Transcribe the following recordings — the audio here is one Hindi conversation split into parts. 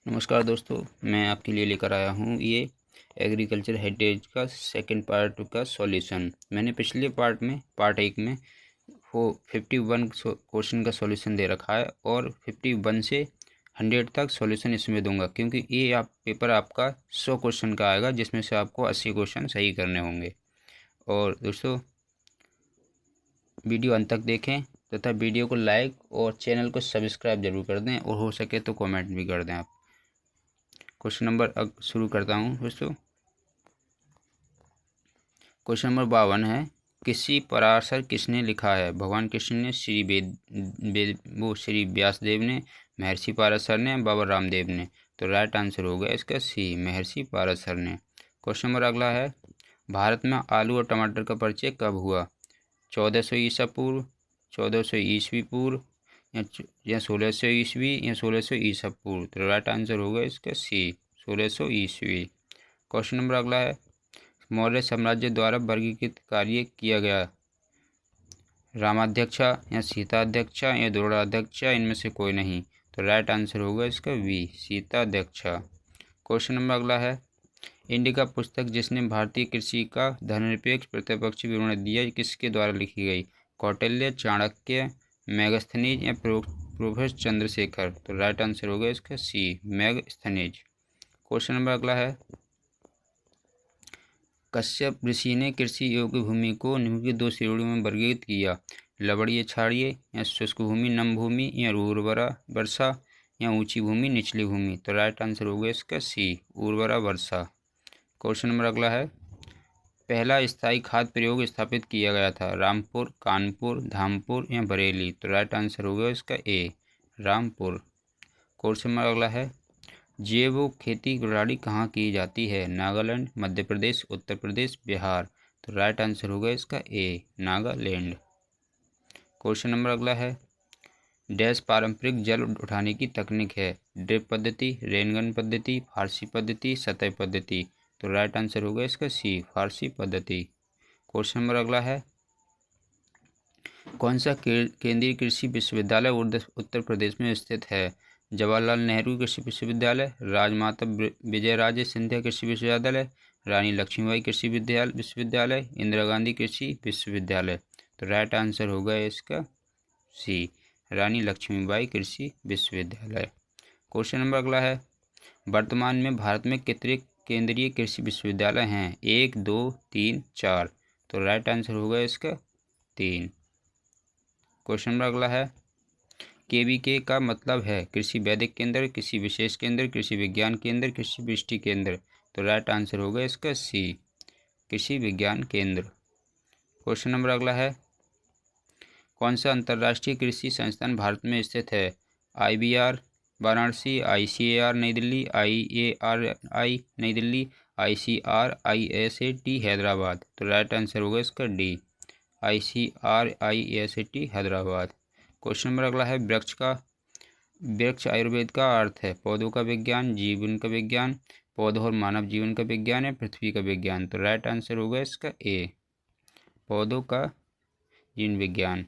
नमस्कार दोस्तों, मैं आपके लिए लेकर आया हूँ ये एग्रीकल्चर हेरिटेज का सेकंड पार्ट का सॉल्यूशन। मैंने पिछले पार्ट 1 में वो 51 क्वेश्चन का सॉल्यूशन दे रखा है और 51 से 100 तक सॉल्यूशन इसमें दूंगा, क्योंकि ये पेपर आपका 100 क्वेश्चन का आएगा, जिसमें से आपको 80 क्वेश्चन सही करने होंगे। और दोस्तों, वीडियो अंत तक देखें तथा वीडियो को लाइक और चैनल को सब्सक्राइब जरूर कर दें, और हो सके तो कमेंट भी कर दें आप। क्वेश्चन नंबर शुरू करता हूँ दोस्तों। क्वेश्चन नंबर 52 है, किसी पराशर किसने लिखा है? भगवान कृष्ण ने, श्री व्यासदेव ने, महर्षि पाराशर ने, बाबा रामदेव ने। तो राइट आंसर होगा इसका सी, महर्षि पाराशर ने। क्वेश्चन नंबर अगला है, भारत में आलू और टमाटर का परिचय कब हुआ? 1400 ईसा पूर्व, 1400 ईस्वी पूर्व, या 1600 ईस्वी, या 1600 ईसा पूर्व। तो राइट आंसर होगा इसका सी, 1600 ईस्वी। क्वेश्चन नंबर अगला है, मौर्य साम्राज्य द्वारा वर्गीकृत कार्य किया गया, रामाध्यक्षा या सीताध्यक्षा या द्रोणाध्यक्षा, इनमें से कोई नहीं। तो राइट आंसर होगा इसका वी, सीताध्यक्षा। क्वेश्चन नंबर अगला है, इंडिका पुस्तक जिसने भारतीय कृषि का धर्मनिरपेक्ष प्रतिपक्षी विवरण दिया, किसके द्वारा लिखी गई? कौटिल्य, चाणक्य, मेगस्थनीज या प्रोफेसर चंद्रशेखर। तो राइट आंसर होगा इसका सी, मेगस्थनीज। क्वेश्चन नंबर अगला है, कश्यप ऋषि ने कृषि योग्य भूमि को निम्नलिखित 2 श्रेणियों में वर्गीकृत किया, लवणीय क्षारीय या शुष्क भूमि नम भूमि, या उर्वरा वर्षा, या ऊंची भूमि निचली भूमि। तो राइट आंसर होगा इसका सी, उर्वरा वर्षा। क्वेश्चन नंबर अगला है, पहला स्थायी खाद प्रयोग स्थापित किया गया था, रामपुर, कानपुर, धामपुर या बरेली। तो राइट आंसर होगा इसका ए, रामपुर। क्वेश्चन नंबर अगला है, जैव खेती प्रणाली कहाँ की जाती है? नागालैंड, मध्य प्रदेश, उत्तर प्रदेश, बिहार। तो राइट आंसर होगा इसका ए, नागालैंड। क्वेश्चन नंबर अगला है, डैश पारंपरिक जल उठाने की तकनीक है, ड्रिप पद्धति, रेनगन पद्धति, फारसी पद्धति, सतह पद्धति। तो राइट आंसर होगा इसका सी, फारसी पद्धति। क्वेश्चन नंबर अगला है, कौन सा केंद्रीय कृषि विश्वविद्यालय उत्तर प्रदेश में स्थित है? जवाहरलाल नेहरू कृषि विश्वविद्यालय, राजमाता विजयराजे सिंधिया कृषि विश्वविद्यालय, रानी लक्ष्मीबाई कृषि विश्वविद्यालय, इंदिरा गांधी कृषि विश्वविद्यालय। तो राइट आंसर होगा इसका सी, रानी लक्ष्मीबाई कृषि विश्वविद्यालय। क्वेश्चन नंबर अगला है, वर्तमान में भारत में कितने केंद्रीय कृषि विश्वविद्यालय हैं? 1, 2, 3, 4। तो राइट आंसर होगा इसका 3। क्वेश्चन नंबर अगला है, KVK का मतलब है कृषि वैदिक केंद्र, कृषि विशेष केंद्र, कृषि विज्ञान केंद्र, कृषि वृष्टि केंद्र। तो राइट आंसर होगा इसका सी, कृषि विज्ञान केंद्र। क्वेश्चन नंबर अगला है, कौन सा अंतर्राष्ट्रीय कृषि संस्थान भारत में स्थित है? IBR वाराणसी, ICAR नई दिल्ली, IARI नई दिल्ली, ICRISAT हैदराबाद। तो राइट आंसर होगा इसका D, ICRISAT Hyderabad. Question number अगला है, वृक्ष आयुर्वेद का अर्थ है पौधों का विज्ञान, जीवन का विज्ञान, पौधों और मानव जीवन का विज्ञान, या पृथ्वी का विज्ञान। तो राइट आंसर होगा इसका ए, पौधों का जीवन विज्ञान।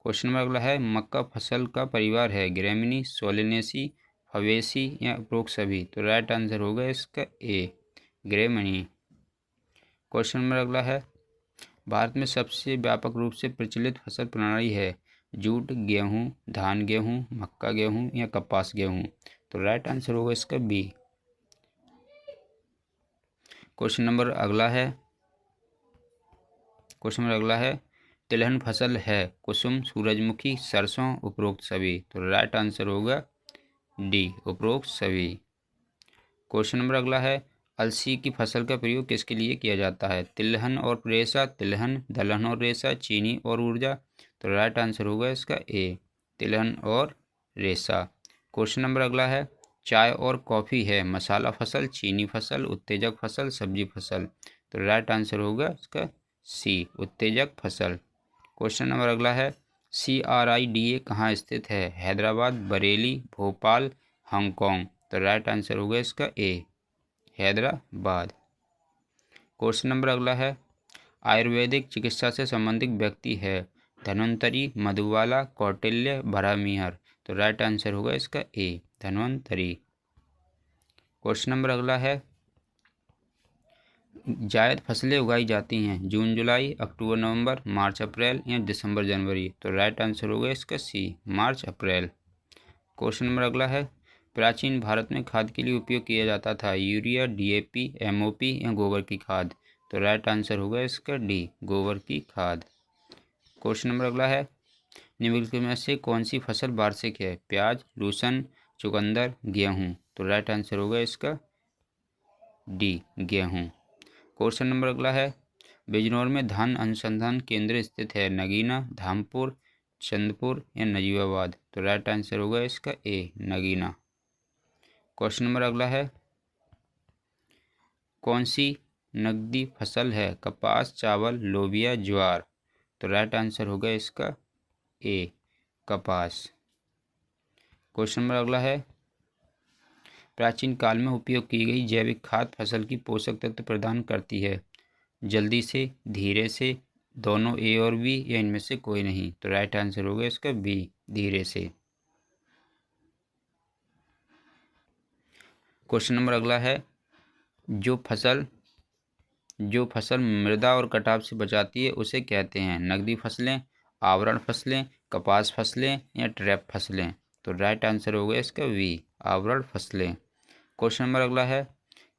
क्वेश्चन नंबर अगला है, मक्का फसल का परिवार है ग्रेमिनी, सोलेनेसी, फवेसी या उपरोक्त सभी। तो राइट आंसर होगा इसका ए, ग्रेमिनी। क्वेश्चन नंबर अगला है, भारत में सबसे व्यापक रूप से प्रचलित फसल प्रणाली है जूट गेहूँ, धान गेहूँ, मक्का गेहूँ या कपास गेहूँ। तो राइट आंसर होगा इसका बी। क्वेश्चन नंबर अगला है, तिलहन फसल है कुसुम, सूरजमुखी, सरसों, उपरोक्त सभी। तो राइट आंसर होगा डी, उपरोक्त सभी। क्वेश्चन नंबर अगला है, अलसी की फसल का प्रयोग किसके लिए किया जाता है? तिलहन और रेशा, तिलहन, दलहन और रेशा, चीनी और ऊर्जा। तो राइट आंसर होगा इसका ए, तिलहन और रेशा। क्वेश्चन नंबर अगला है, चाय और कॉफ़ी है मसाला फसल, चीनी फसल, उत्तेजक फसल, सब्जी फसल। तो राइट आंसर होगा इसका सी, उत्तेजक फसल। क्वेश्चन नंबर अगला है, CRIDA कहाँ स्थित है? हैदराबाद, बरेली, भोपाल, हांगकांग। तो राइट आंसर होगा इसका ए, हैदराबाद। क्वेश्चन नंबर अगला है, आयुर्वेदिक चिकित्सा से संबंधित व्यक्ति है धन्वंतरी, मधुबाला, कौटिल्य, भरामीहर। तो राइट आंसर होगा इसका ए, धन्वंतरी। क्वेश्चन नंबर अगला है, जायद फसलें उगाई जाती हैं जून जुलाई, अक्टूबर नवंबर, मार्च अप्रैल या दिसंबर जनवरी। तो राइट आंसर होगा इसका सी, मार्च अप्रैल। क्वेश्चन नंबर अगला है, प्राचीन भारत में खाद के लिए उपयोग किया जाता था यूरिया, डीएपी, एमओपी या गोबर की खाद। तो राइट आंसर होगा इसका डी, गोबर की खाद। क्वेश्चन नंबर अगला है, निम्नलिखित में से कौन सी फसल वार्षिक है, प्याज, लहसुन, चुकंदर, गेहूँ। तो राइट आंसर होगा इसका डी, गेहूँ। क्वेश्चन नंबर अगला है, बिजनौर में धान अनुसंधान केंद्र स्थित है, नगीना, धामपुर, चंदपुर या नजीबाबाद। तो राइट आंसर होगा इसका ए, नगीना। क्वेश्चन नंबर अगला है, कौन सी नकदी फसल है, कपास, चावल, लोबिया, ज्वार। तो राइट आंसर होगा इसका ए, कपास। क्वेश्चन नंबर अगला है, प्राचीन काल में उपयोग की गई जैविक खाद फसल की पोषक तत्व प्रदान करती है, जल्दी से, धीरे से, दोनों ए और बी या इनमें से कोई नहीं। तो राइट आंसर होगा इसका बी, धीरे से। क्वेश्चन नंबर अगला है, जो फसल मृदा और कटाव से बचाती है उसे कहते हैं, नकदी फसलें, आवरण फसलें, कपास फसलें या ट्रैप फसलें। तो राइट आंसर होगा इसका वी, आवरण फसलें। क्वेश्चन नंबर अगला है,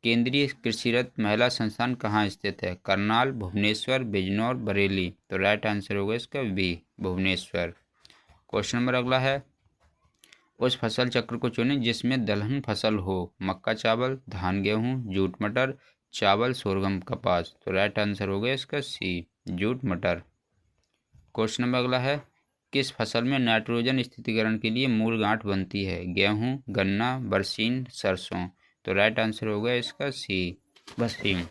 केंद्रीय कृषिरत महिला संस्थान कहाँ स्थित है, करनाल, भुवनेश्वर, बिजनौर, बरेली। तो राइट आंसर होगा इसका बी, भुवनेश्वर। क्वेश्चन नंबर अगला है, उस फसल चक्र को चुनें जिसमें दलहन फसल हो, मक्का, चावल, धान, गेहूँ, जूट, मटर, चावल, सोरगम, कपास। तो राइट आंसर होगा इसका सी, जूट, मटर। क्वेश्चन नंबर अगला है, किस फसल में नाइट्रोजन स्थिरीकरण के लिए मूल गांठ बनती है, गेहूँ, गन्ना, बरसीन, सरसों। तो राइट आंसर होगा इसका सी, बरसीन।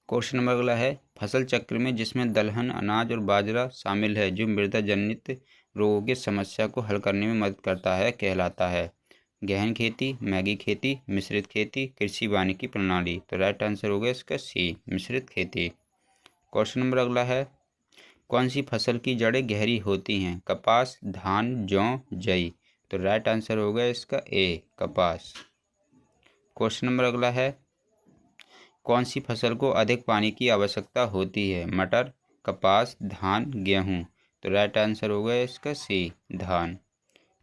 क्वेश्चन नंबर अगला है, फसल चक्र में जिसमें दलहन, अनाज और बाजरा शामिल है जो मृदा जनित रोगों की समस्या को हल करने में मदद करता है, कहलाता है, गहन खेती, मैगी खेती, मिश्रित खेती, कृषि वानिकी प्रणाली। तो राइट आंसर होगा इसका सी, मिश्रित खेती। क्वेश्चन नंबर अगला है, कौन सी फसल की जड़ें गहरी होती हैं, कपास, धान, जौ, जई। तो राइट आंसर होगा इसका ए, कपास। क्वेश्चन नंबर अगला है, कौन सी फसल को अधिक पानी की आवश्यकता होती है, मटर, कपास, धान, गेहूँ। तो राइट आंसर होगा इसका सी, धान।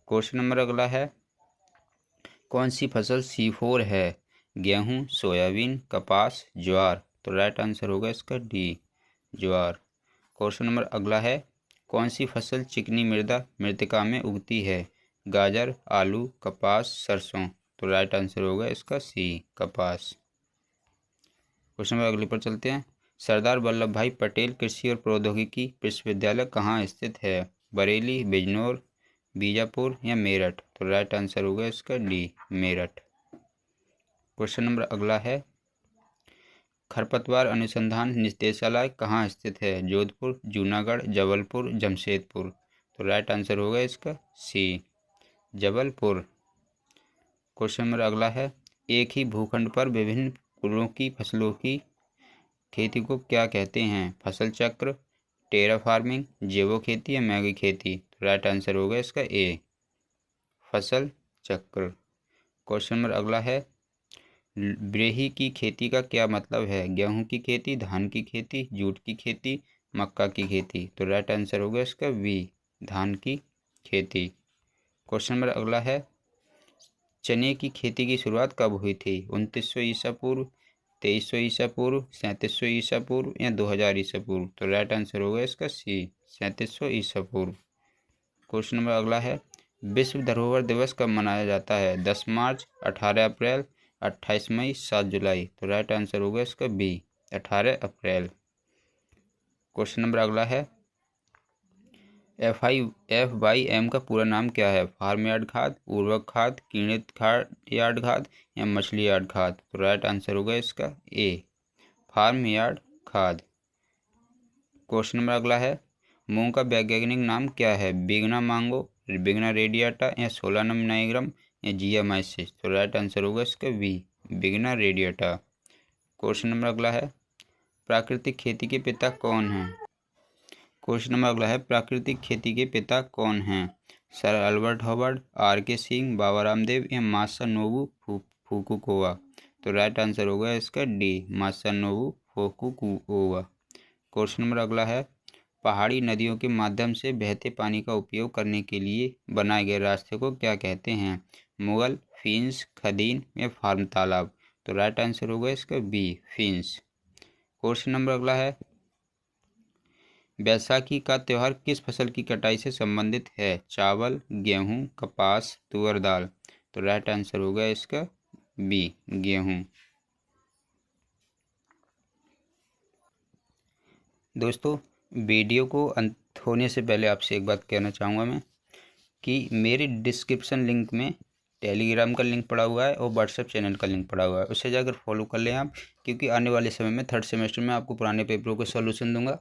क्वेश्चन नंबर अगला है, कौन सी फसल C4 है, गेहूँ, सोयाबीन, कपास, ज्वार। तो राइट आंसर होगा इसका डी, ज्वार। क्वेश्चन नंबर अगला है, कौन सी फसल चिकनी मृतिका में उगती है, गाजर, आलू, कपास, सरसों। तो राइट आंसर होगा इसका सी, कपास। क्वेश्चन नंबर अगले पर चलते हैं, सरदार वल्लभ भाई पटेल कृषि और प्रौद्योगिकी विश्वविद्यालय कहाँ स्थित है, बरेली, बिजनौर, बीजापुर या मेरठ। तो राइट आंसर होगा इसका डी, मेरठ। क्वेश्चन नंबर अगला है, खरपतवार अनुसंधान निदेशालय कहाँ स्थित है, जोधपुर, जूनागढ़, जबलपुर, जमशेदपुर। तो राइट आंसर होगा इसका सी, जबलपुर। क्वेश्चन नंबर अगला है, एक ही भूखंड पर विभिन्न कुलों की फसलों की खेती को क्या कहते हैं, फसल चक्र, टेरा फार्मिंग, जैव खेती या मैगी खेती। तो राइट आंसर होगा इसका ए, फसल चक्र। क्वेश्चन नंबर अगला है, ब्रेही की खेती का क्या मतलब है, गेहूं की खेती, धान की खेती, जूट की खेती, मक्का की खेती। तो राइट आंसर होगा इसका बी, धान की खेती। क्वेश्चन नंबर अगला है, चने की खेती की शुरुआत कब हुई थी, 2900 ईसा पूर्व, 2300 ईसा पूर्व, 3700 ईसा पूर्व या 2000 ईसा पूर्व। तो राइट आंसर होगा इसका सी, 3700 ईसा पूर्व। क्वेश्चन नंबर अगला है, विश्व धरोहर दिवस कब मनाया जाता है, 10 मार्च, 18 अप्रैल, 28 मई, 7 जुलाई। तो राइट आंसर होगा इसका बी, 18 अप्रैल। क्वेश्चन नंबर अगला है, FYM का पूरा नाम क्या है, फार्म यार्ड खाद, उर्वरक खाद, किण्वित यार्ड खाद या मछली यार्ड खाद। तो राइट आंसर होगा इसका ए, फार्म यार्ड खाद। क्वेश्चन नंबर अगला है, मूंग का वैज्ञानिक नाम क्या है, बिगना मांगो, बिगना रेडियाटा या सोलानम नाइग्रम या जिया माइसिस। तो राइट आंसर होगा इसका बी, बिगना रेडियाटा। क्वेश्चन नंबर अगला है, प्राकृतिक खेती के पिता कौन हैं, क्वेश्चन नंबर अगला है, प्राकृतिक खेती के पिता कौन हैं? सर अल्बर्ट हॉवर्ड, आर के सिंह, बाबा रामदेव या मासानोबु फुकुओका। तो राइट आंसर होगा इसका डी, मासानोबु फुकुओका। क्वेश्चन नंबर अगला है, पहाड़ी नदियों के माध्यम से बहते पानी का उपयोग करने के लिए बनाए गए रास्ते को क्या कहते हैं? मुगल, फिंस, खदीन या फार्म तालाब। तो राइट आंसर होगा इसका बी, फिंस। क्वेश्चन नंबर अगला है, बैसाखी का त्यौहार किस फसल की कटाई से संबंधित है? चावल, गेहूं, कपास, तुअर दाल। तो राइट आंसर होगा इसका बी, गेहूं। दोस्तों, वीडियो को अंत होने से पहले आपसे एक बात कहना चाहूँगा मैं कि मेरे डिस्क्रिप्शन लिंक में टेलीग्राम का लिंक पड़ा हुआ है और व्हाट्सएप चैनल का लिंक पड़ा हुआ है, उसे जाकर फॉलो कर लें आप, क्योंकि आने वाले समय में थर्ड सेमेस्टर में आपको पुराने पेपरों के सॉल्यूशन दूंगा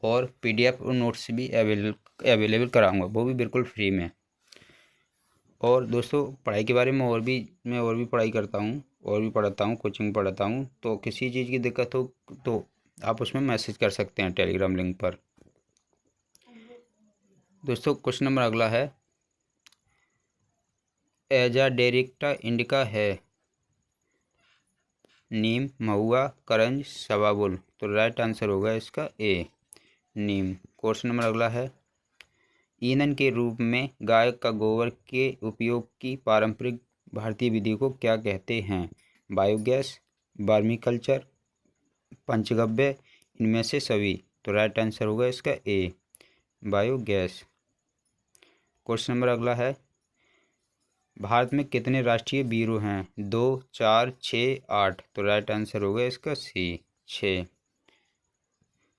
और पीडीएफ और नोट्स भी अवेलेबल कराऊंगा, वो भी बिल्कुल फ्री में। और दोस्तों, पढ़ाई के बारे में मैं और भी पढ़ाई करता हूँ और भी पढ़ाता हूँ, कोचिंग पढ़ाता हूँ। तो किसी चीज़ की दिक्कत हो तो आप उसमें मैसेज कर सकते हैं टेलीग्राम लिंक पर। दोस्तों, क्वेश्चन नंबर अगला है, एजाडेरिक्टा इंडिका है? नीम, महुआ, करंज, सवाबुल। तो राइट आंसर होगा इसका ए, नीम। क्वेश्चन नंबर अगला है, ईंधन के रूप में गाय का गोबर के उपयोग की पारंपरिक भारतीय विधि को क्या कहते हैं? बायोगैस, वर्मी कल्चर, पंचगव्य, इनमें से सभी। तो राइट आंसर होगा इसका ए, बायोगैस। क्वेश्चन नंबर अगला है, भारत में कितने राष्ट्रीय ब्यूरो हैं? 2, 4, 6, 8। तो राइट आंसर होगा इसका सी, 6।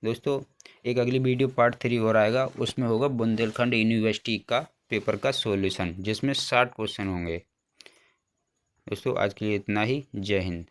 दोस्तों, एक अगली वीडियो पार्ट 3 हो आएगा, उसमें होगा बुंदेलखंड यूनिवर्सिटी का पेपर का सॉल्यूशन, जिसमें 60 क्वेश्चन होंगे। दोस्तों, आज के लिए इतना ही। जय हिंद।